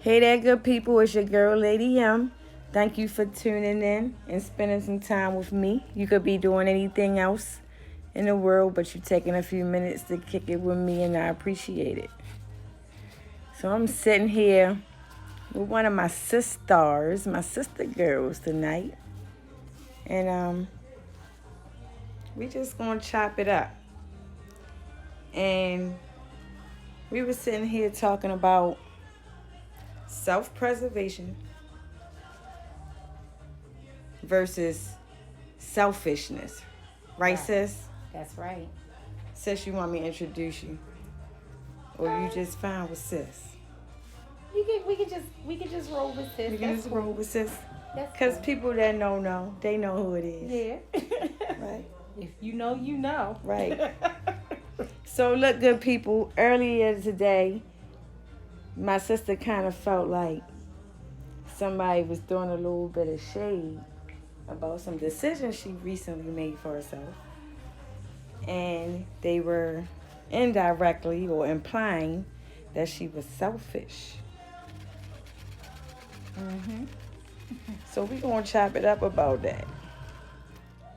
Hey there, good people. It's your girl, LadyM. Thank you for tuning in and spending some time with me. You could be doing anything else in the world, but you're taking a few minutes to kick it with me, and I appreciate it. So I'm sitting here with one of my SisStars, my sister girls tonight, and we just gonna chop it up. And we were sitting here talking about self-preservation versus selfishness. Right, sis? That's right. Sis, you want me to introduce you? Or you just fine with sis? We can just roll with sis. You can just roll with sis? That's Because cool. people that know, they know who it is. Yeah. Right? If you know, you know. Right. So look, good people, earlier today, my sister kind of felt like somebody was throwing a little bit of shade about some decisions she recently made for herself. And they were indirectly or implying that she was selfish. Mm-hmm. So we're going to chop it up about that.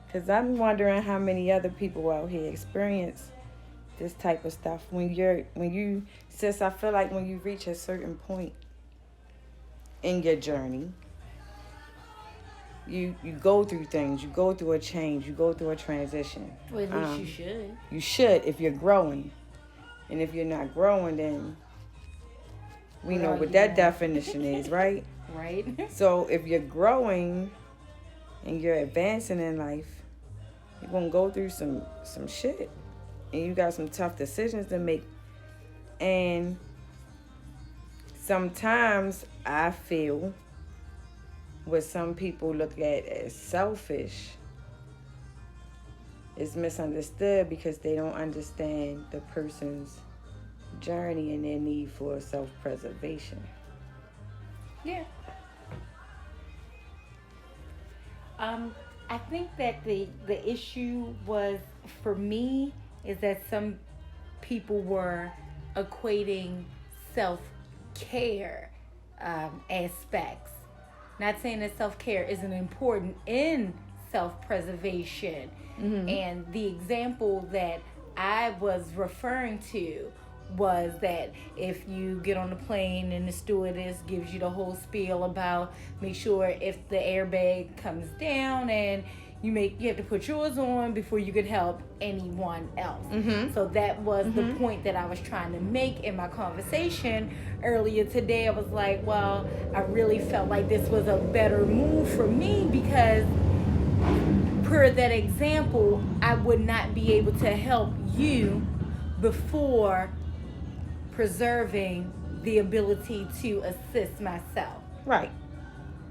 Because I'm wondering how many other people out here experience this type of stuff. Sis, I feel like when you reach a certain point in your journey, you go through things, you go through a change, you go through a transition. Well, at least you should. You should if you're growing. And if you're not growing, then we know what that definition is, right? Right. So if you're growing and you're advancing in life, you're going to go through some shit. And you got some tough decisions to make. And sometimes I feel what some people look at as selfish is misunderstood because they don't understand the person's journey and their need for self-preservation. Yeah. I think that the issue was, for me, is that some people were equating self-care aspects. Not saying that self-care isn't important in self-preservation. Mm-hmm. And the example that I was referring to was that if you get on the plane and the stewardess gives you the whole spiel about make sure if the airbag comes down and you have to put yours on before you could help anyone else. Mm-hmm. So that was the point that I was trying to make in my conversation earlier today. I was like, well, I really felt like this was a better move for me because per that example, I would not be able to help you before preserving the ability to assist myself. Right.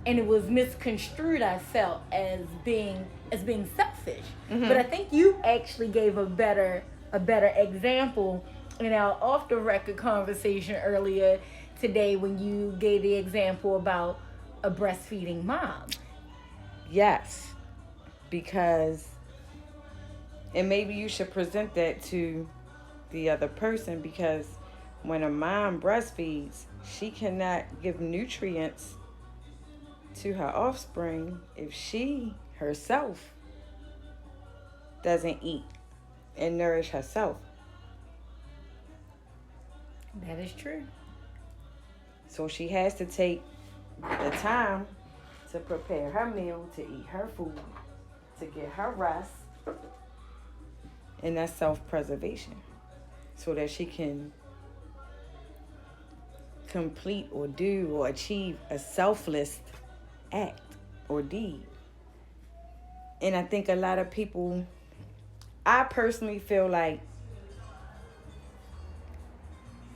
And it was misconstrued, I felt, as being selfish. Mm-hmm. But I think you actually gave a better example in our off the record conversation earlier today when you gave the example about a breastfeeding mom. Yes. Because, and maybe you should present that to the other person, because when a mom breastfeeds, she cannot give nutrients to her offspring if she herself doesn't eat and nourish herself. That is true. So she has to take the time to prepare her meal, to eat her food, to get her rest, and that's self-preservation, so that she can complete or do or achieve a selfless act or deed. And I think a lot of people, I personally feel like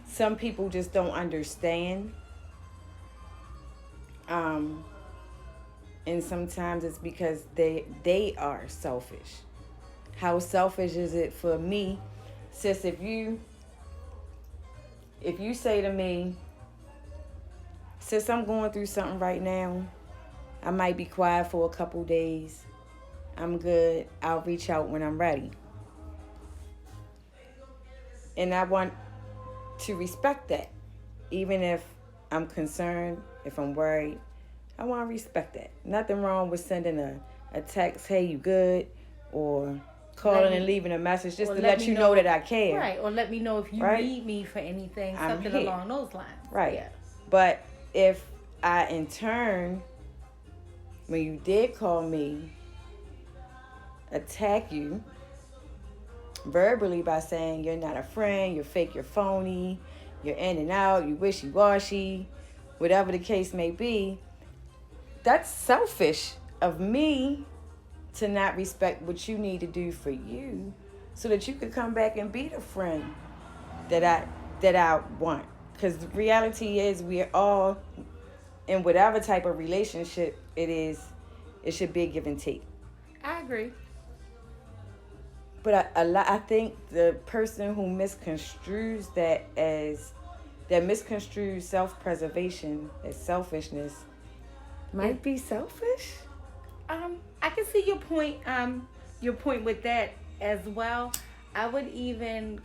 some people just don't understand. And sometimes it's because they are selfish. How selfish is it for me, sis, if you say to me, sis, I'm going through something right now, I might be quiet for a couple days, I'm good, I'll reach out when I'm ready. And I want to respect that, even if I'm concerned, if I'm worried, I want to respect that. Nothing wrong with sending a text, hey, you good? Or calling and leaving a message just to let you know that I care. Right, or let me know if you need me for anything, something along those lines. Right. Yeah. But if I, in turn, when you did call me, attack you verbally by saying you're not a friend, you're fake, you're phony, you're in and out, you wishy-washy, whatever the case may be, that's selfish of me to not respect what you need to do for you so that you could come back and be the friend that I want. Because the reality is we're all in whatever type of relationship it is, it should be a give and take. I agree. But I think the person who misconstrues that misconstrues self-preservation as selfishness might be selfish. I can see your point with that as well. I would even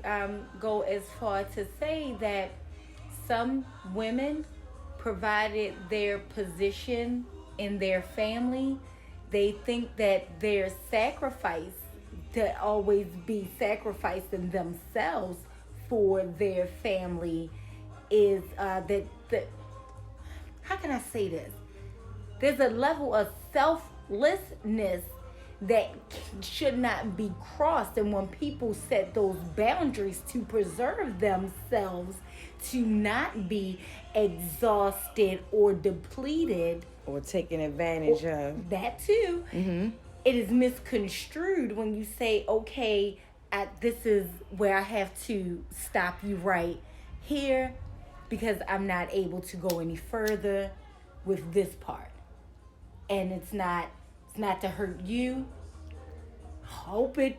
go as far to say that some women, provided their position in their family, they think that their sacrifice to always be sacrificing themselves for their family is that how can I say this? There's a level of selflessness that should not be crossed, and when people set those boundaries to preserve themselves, to not be exhausted or depleted or taken advantage of, that too. Mm-hmm. It is misconstrued when you say, okay, this is where I have to stop you right here because I'm not able to go any further with this part. And it's not to hurt you. Hope it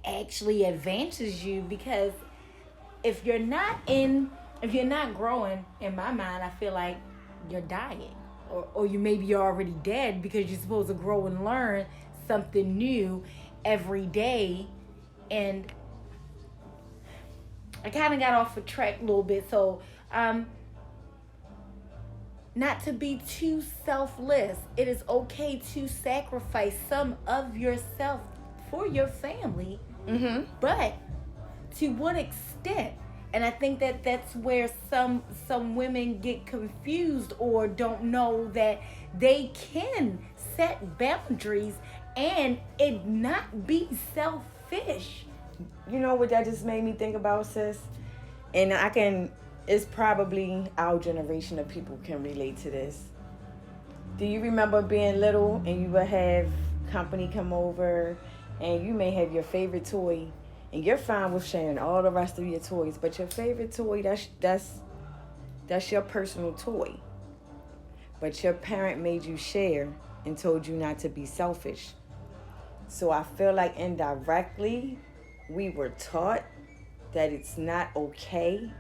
actually advances you, because if you're not growing, in my mind, I feel like you're dying. Or you maybe you're already dead, because you're supposed to grow and learn something new every day. And I kind of got off the track a little bit, so not to be too selfless. It is okay to sacrifice some of yourself for your family, mm-hmm. but to what extent? And I think that that's where some women get confused or don't know that they can set boundaries and it not be selfish. You know what that just made me think about, sis? And it's probably our generation of people can relate to this. Do you remember being little and you would have company come over and you may have your favorite toy, and you're fine with sharing all the rest of your toys, but your favorite toy, that's your personal toy. But your parent made you share and told you not to be selfish. So I feel like indirectly we were taught that it's not okay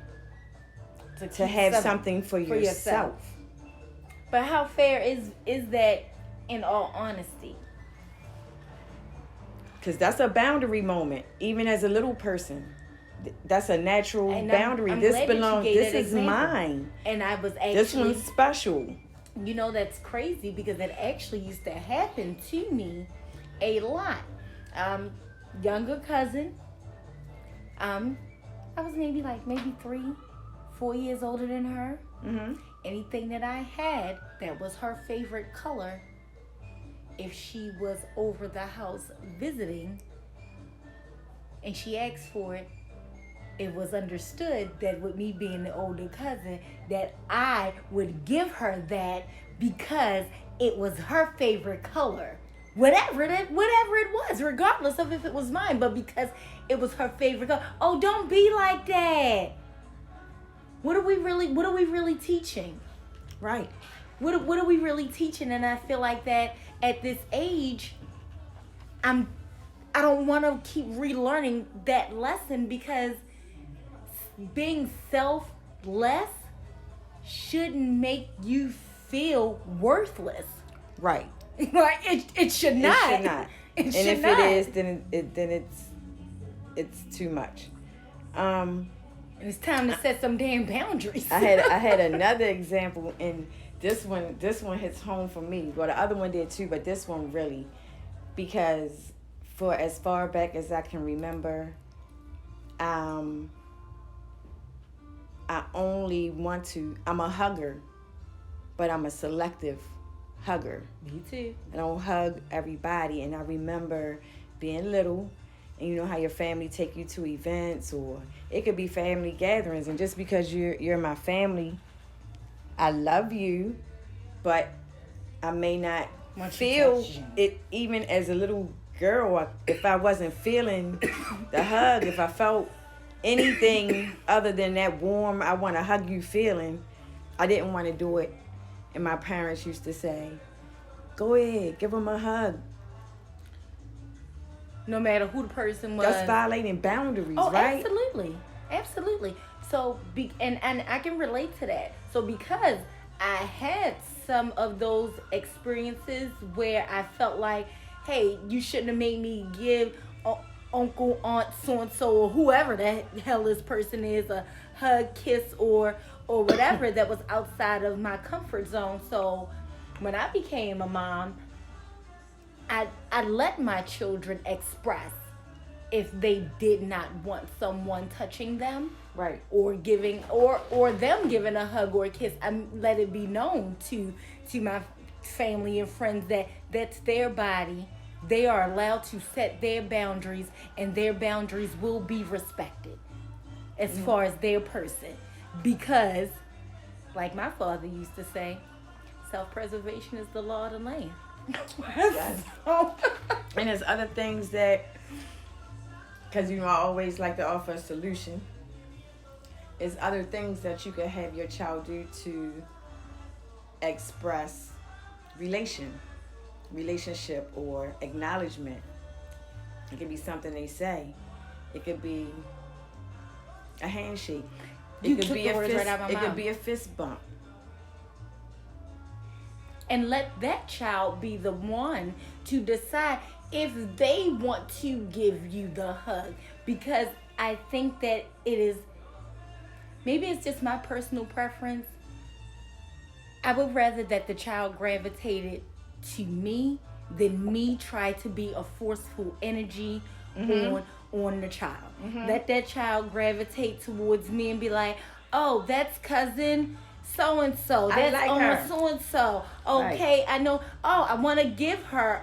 to have something for yourself. But how fair is that, in all honesty? Because that's a boundary moment, even as a little person. That's a natural boundary. This belongs. This is mine. And I was actually. This one's special. You know, that's crazy, because it actually used to happen to me a lot. Younger cousin. I was maybe 3-4 years older than her. Mm-hmm. Anything that I had that was her favorite color, if she was over the house visiting and she asked for it, it was understood that with me being the older cousin, that I would give her that because it was her favorite color. Whatever it was, regardless of if it was mine, but because it was her favorite color. Oh, don't be like that. What are we really teaching? Right. What are we really teaching? And I feel like that at this age, I don't want to keep relearning that lesson, because being selfless shouldn't make you feel worthless. Right. Right. It should not. It should not. It and should if not. it is, then it's too much. And it's time to set some damn boundaries. I had another example, and this one hits home for me. Well, the other one did too, but this one really, because for as far back as I can remember, I only want to. I'm a hugger, but I'm a selective hugger. Me too. I don't hug everybody, and I remember being little. And you know how your family take you to events, or it could be family gatherings, and just because you're my family, I love you, but I may not feel it. Even as a little girl, if I wasn't feeling the hug, if I felt anything other than that warm, I want to hug you feeling, I didn't want to do it. And my parents used to say, go ahead, give them a hug. No matter who the person was. That's violating boundaries, right? Absolutely. So, and I can relate to that. So because I had some of those experiences where I felt like, hey, you shouldn't have made me give uncle, aunt, so-and-so, or whoever the hell this person is, a hug, kiss, or whatever that was outside of my comfort zone. So when I became a mom, I let my children express if they did not want someone touching them, right, or giving or them giving a hug or a kiss. I let it be known to my family and friends that that's their body. They are allowed to set their boundaries, and their boundaries will be respected as far as their person. Because, like my father used to say, self-preservation is the law of the land. Yes. And there's other things that, because I always like to offer a solution, is other things that you could have your child do to express relationship or acknowledgement. It could be something they say. It could be a handshake. It could be a fist bump. And let that child be the one to decide if they want to give you the hug. Because I think that it is, maybe it's just my personal preference. I would rather that the child gravitated to me than me try to be a forceful energy on the child. Let that child gravitate towards me and be like, oh, that's cousin so-and-so. That's like so-and-so. Okay, right. I know. Oh, I want to give her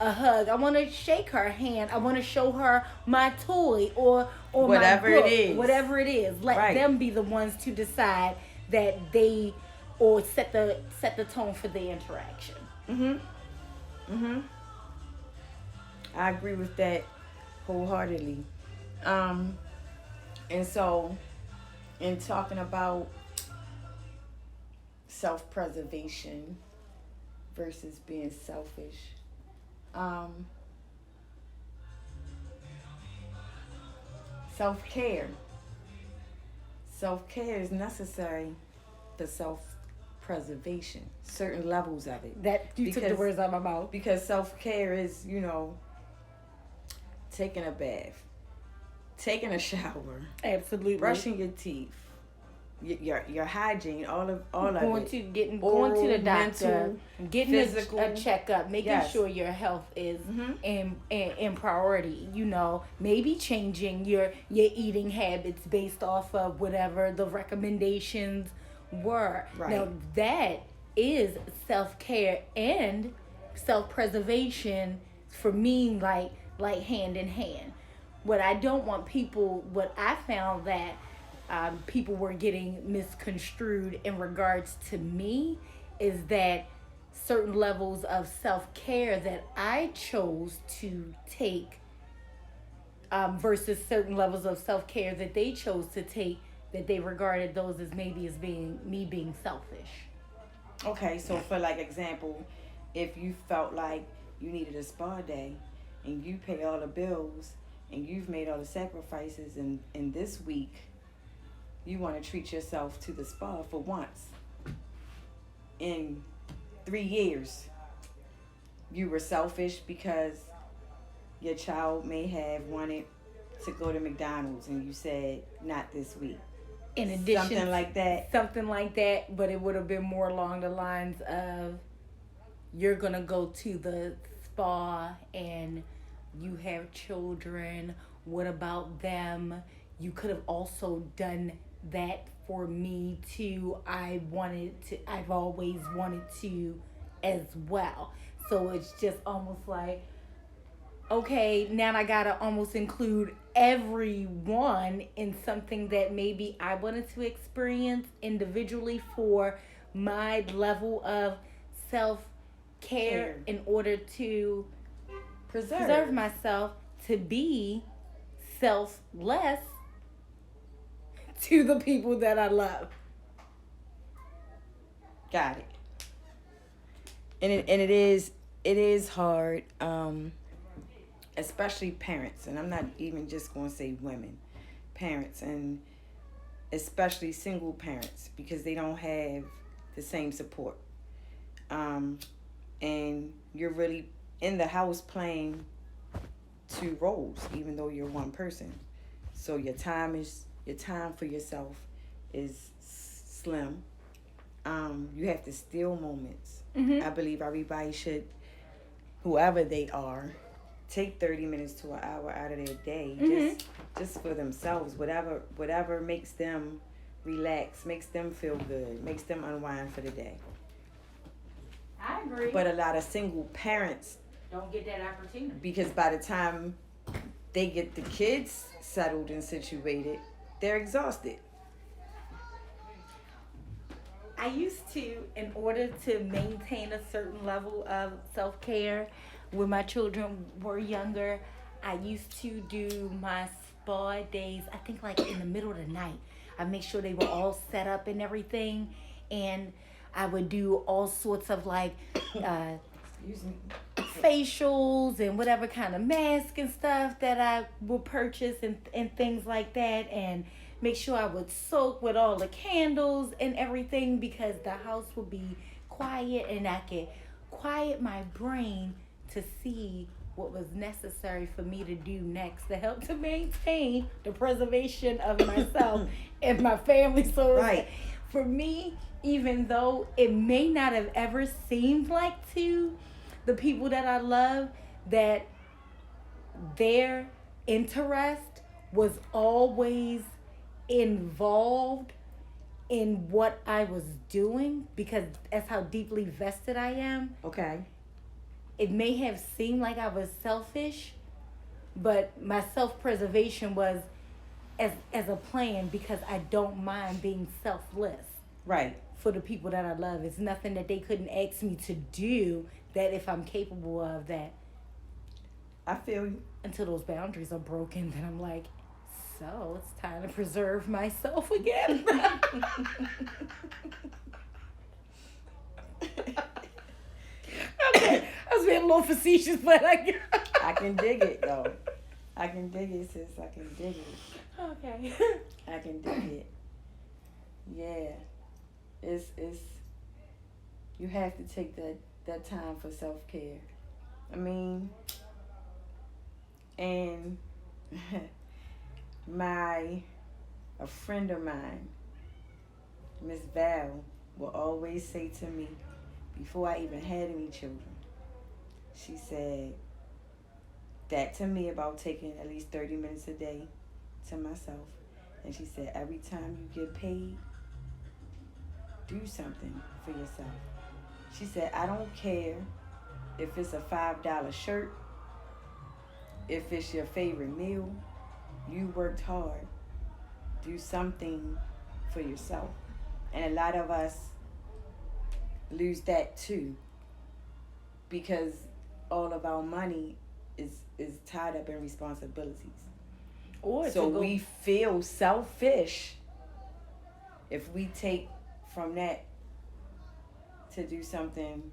a hug. I want to shake her hand. I want to show her my toy or whatever my book. It is. Whatever it is. Let them be the ones to decide that they, or set the tone for the interaction. I agree with that wholeheartedly. And so, in talking about self-preservation versus being selfish, self-care is necessary for self-preservation, certain levels of it. That you took the words out of my mouth. Because self-care is, taking a bath, taking a shower, absolutely, brushing your teeth, your hygiene, all of going it. Going to the doctor, mental, getting physical, a checkup, making sure your health is in priority. Maybe changing your eating habits based off of whatever the recommendations were. Right. Now that is self-care and self-preservation for me, like hand in hand. What I found that people were getting misconstrued in regards to me is that certain levels of self-care that I chose to take versus certain levels of self-care that they chose to take, that they regarded those as being me being selfish. Okay, so for example, if you felt like you needed a spa day and you pay all the bills and you've made all the sacrifices, and this week you want to treat yourself to the spa for once in 3 years, you were selfish because your child may have wanted to go to McDonald's and you said not this week. In addition, something like that. Something like that, but it would have been more along the lines of you're gonna go to the spa and you have children. What about them? You could have also done that for me too. I've always wanted to as well. So it's just almost like, okay, now I gotta almost include everyone in something that maybe I wanted to experience individually for my level of self care in order to preserve myself to be selfless to the people that I love. Got it. And it is hard, especially parents, and I'm not even just going to say women, parents, and especially single parents, because they don't have the same support. And you're really in the house playing two roles, even though you're one person. So your time for yourself is slim. You have to steal moments. I believe everybody should, whoever they are, take 30 minutes to an hour out of their day just for themselves. Whatever makes them relax, makes them feel good, makes them unwind for the day. I agree. But a lot of single parents don't get that opportunity, because by the time they get the kids settled and situated, they're exhausted. I used to, in order to maintain a certain level of self-care when my children were younger, I used to do my spa days, I think like in the middle of the night. I make sure they were all set up and everything, and I would do all sorts of like facials and whatever kind of mask and stuff that I would purchase and things like that, and make sure I would soak with all the candles and everything because the house would be quiet and I could quiet my brain to see what was necessary for me to do next to help to maintain the preservation of myself and my family. So right. For me, even though it may not have ever seemed like to the people that I love that their interest was always involved in what I was doing, because that's how deeply vested I am. Okay. It may have seemed like I was selfish, but my self-preservation was as a plan because I don't mind being selfless. Right. For the people that I love. It's nothing that they couldn't ask me to do that if I'm capable of that. I feel you. Until those boundaries are broken, then I'm like, so it's time to preserve myself again. Okay, I was being a little facetious, but I can dig it though. I can dig it, sis. I can dig it. Okay. I can dig it. Yeah. It's you have to take that time for self-care. I mean, and a friend of mine, Miss Val, will always say to me, before I even had any children, she said that to me about taking at least 30 minutes a day to myself. And she said, every time you get paid, do something for yourself. She said, I don't care if it's a $5 shirt, if it's your favorite meal, you worked hard. Do something for yourself. And a lot of us lose that too, because all of our money is tied up in responsibilities. So we feel selfish if we take from that to do something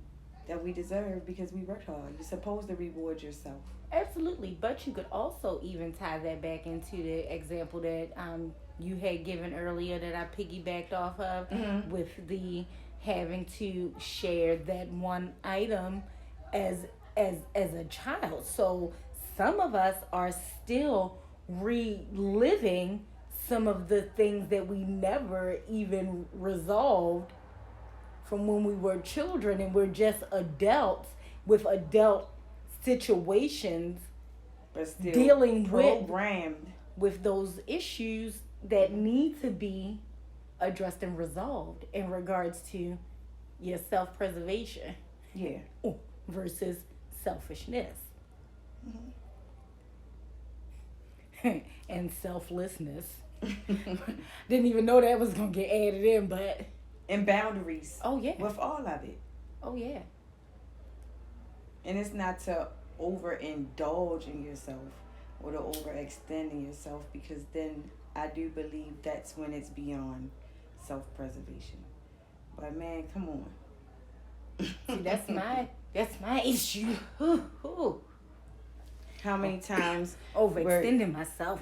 that we deserve because we worked hard. You're supposed to reward yourself. Absolutely, but you could also even tie that back into the example that you had given earlier that I piggybacked off of, with the having to share that one item as a child. So some of us are still reliving some of the things that we never even resolved from when we were children, and we're just adults with adult situations, but still dealing programmed with those issues that need to be addressed and resolved in regards to your self-preservation versus selfishness. And selflessness. Didn't even know that was gonna get added in, but and boundaries. Oh yeah. With all of it. Oh yeah. And it's not to overindulge in yourself or to overextend in yourself, because then I do believe that's when it's beyond self-preservation. But man, come on. See, that's my issue. How many times overextending myself?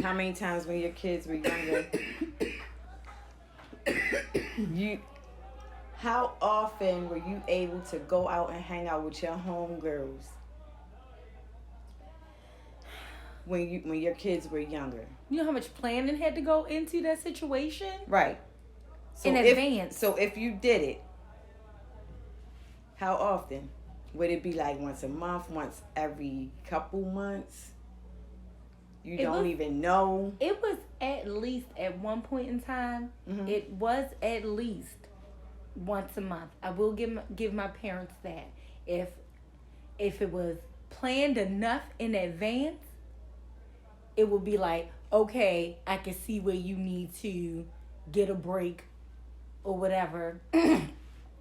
How many times when your kids were younger, how often were you able to go out and hang out with your homegirls when your kids were younger? You know how much planning had to go into that situation? Right. So in advance. So if you did it, how often? Would it be like once a month, once every couple months? You don't even know? It was at least at one point in time, it was at least once a month. I will give my parents that. If it was planned enough in advance, it would be like, okay, I can see where you need to get a break or whatever.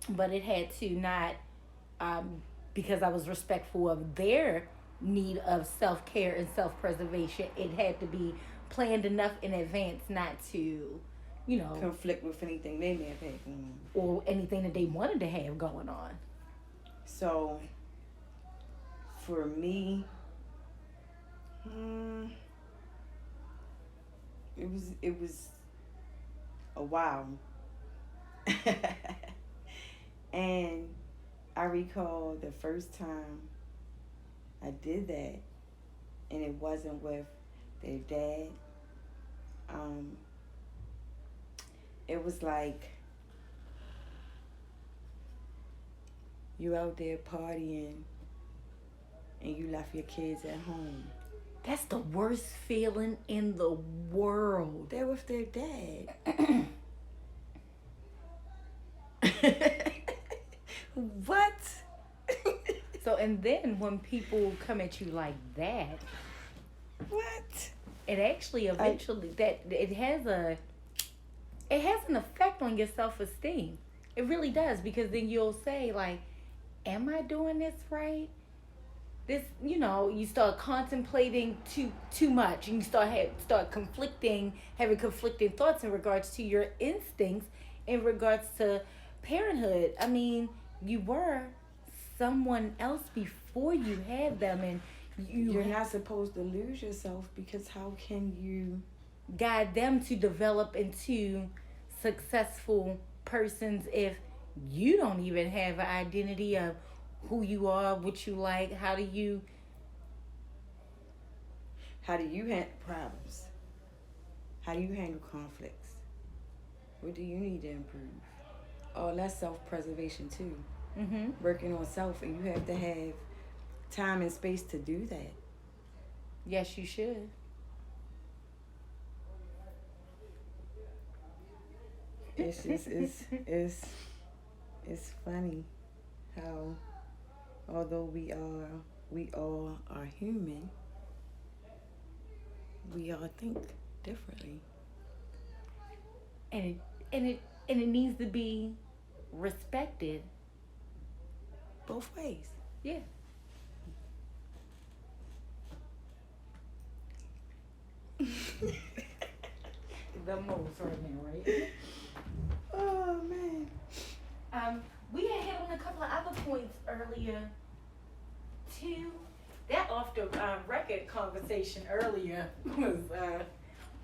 But it had to not, because I was respectful of their need of self-care and self-preservation, it had to be planned enough in advance not to, conflict with anything they may have had going on. Or anything that they wanted to have going on. So, for me, it was a while. And I recall the first time I did that, and it wasn't with their dad. It was like you out there partying and you left your kids at home. That's the worst feeling in the world. They're with their dad. What? So, and then when people come at you like that, what? It actually eventually it has an effect on your self-esteem. It really does, because then you'll say like, am I doing this right? This, you start contemplating too much, and you start having conflicting thoughts in regards to your instincts in regards to parenthood. I mean, you were someone else before you had them, and you're not supposed to lose yourself, because how can you guide them to develop into successful persons if you don't even have an identity of who you are, what you like? How do you handle problems? How do you handle conflicts? What do you need to improve? Oh, that's self-preservation too. Working on self, and you have to have time and space to do that. Yes, you should. It's just it's funny how, although we all are human, we all think differently. And it needs to be respected both ways. Yeah. The most right now, right? Oh man. We had hit on a couple of other points earlier too. That off the record conversation earlier was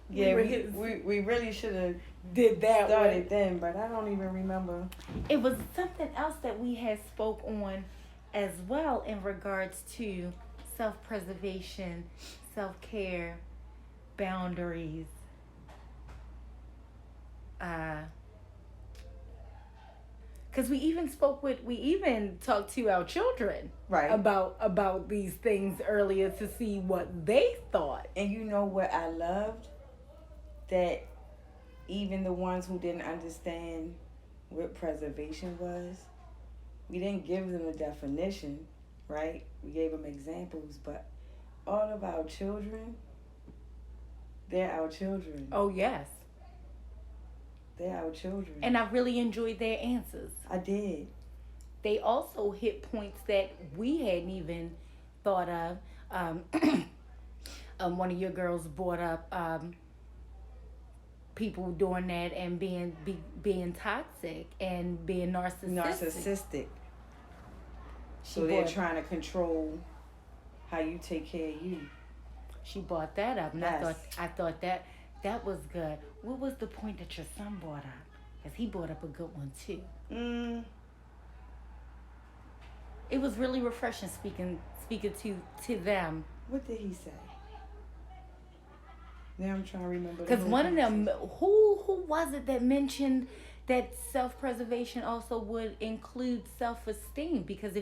we really should have did that started then, but I don't even remember. It was something else that we had spoke on as well in regards to self-preservation, self-care, boundaries. because we even talked to our children Right. about these things earlier to see what they thought. And you know what I loved? That even the ones who didn't understand what preservation was, we didn't give them a definition, right? We gave them examples, but all of our children, they're our children. Oh, yes. They're our children. And I really enjoyed their answers. I did. They also hit points that we hadn't even thought of. One of your girls brought up people doing that and being toxic and being narcissistic. So they're trying to control how you take care of you. She brought that up, and Yes. I thought that was good. What was the point that your son brought up? Because he brought up a good one too. It was really refreshing speaking to them. What did he say? Now I'm trying to remember. Because one of them, who was it that mentioned that self-preservation also would include self-esteem? Because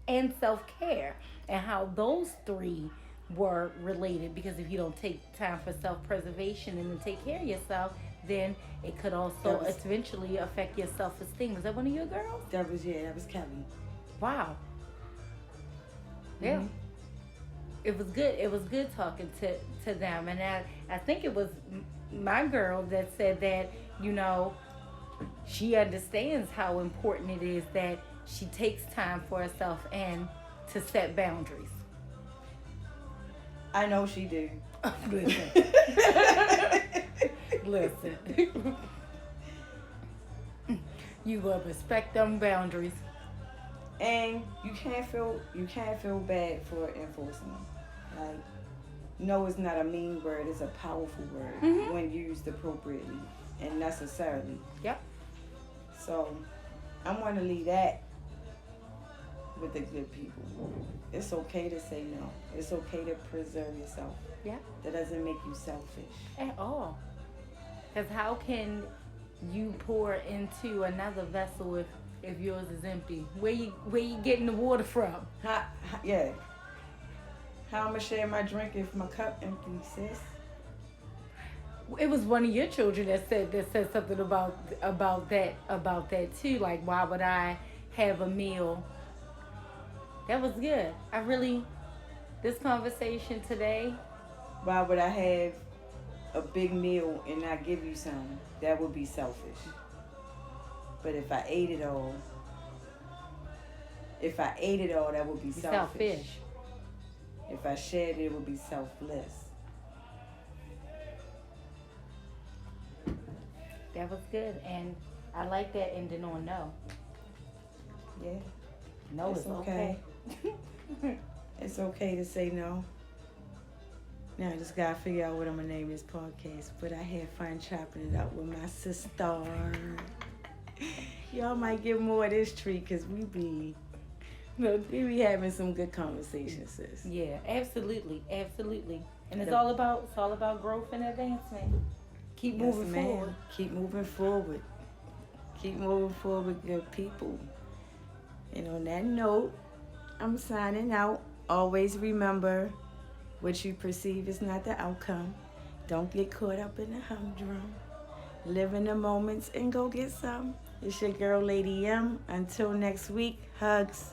and self-care, and how those three were related. Because if you don't take time for self-preservation and then take care of yourself, then it could also eventually affect your self-esteem. Was that one of your girls? That was Kelly. Wow. Yeah. Mm-hmm. It was good. It was good talking to them. And I think it was my girl that said that, she understands how important it is that she takes time for herself and to set boundaries. I know she do. Listen. Listen. You will respect them boundaries. And you can't feel bad for enforcing them. Like, no is not a mean word, it's a powerful word when used appropriately and necessarily. Yep. So I'm going to leave that with the good people. It's okay to say no. It's okay to preserve yourself. Yeah. That doesn't make you selfish. At all. Because how can you pour into another vessel if yours is empty? Where you getting the water from? Yeah. How I'm going to share my drink if my cup empty, sis? It was one of your children that said something about that too. Like, why would I have a meal? That was good. This conversation today. Why would I have a big meal and not give you some? That would be selfish. But if I ate it all, that would be selfish. If I shared it, it would be selfless. That was good, and I like that ending on no. Yeah. No, it's okay. It's okay to say no. Now I just gotta figure out what I'm gonna name this podcast. But I had fun chopping it up with my SisStar. Y'all might get more of this treat because we be having some good conversations, sis. Yeah, absolutely. And it's all about growth and advancement. Keep moving forward. Keep moving forward. Keep moving forward, good people. And on that note, I'm signing out. Always remember, what you perceive is not the outcome. Don't get caught up in the humdrum. Live in the moments and go get some. It's your girl, LadyM. Until next week, hugs.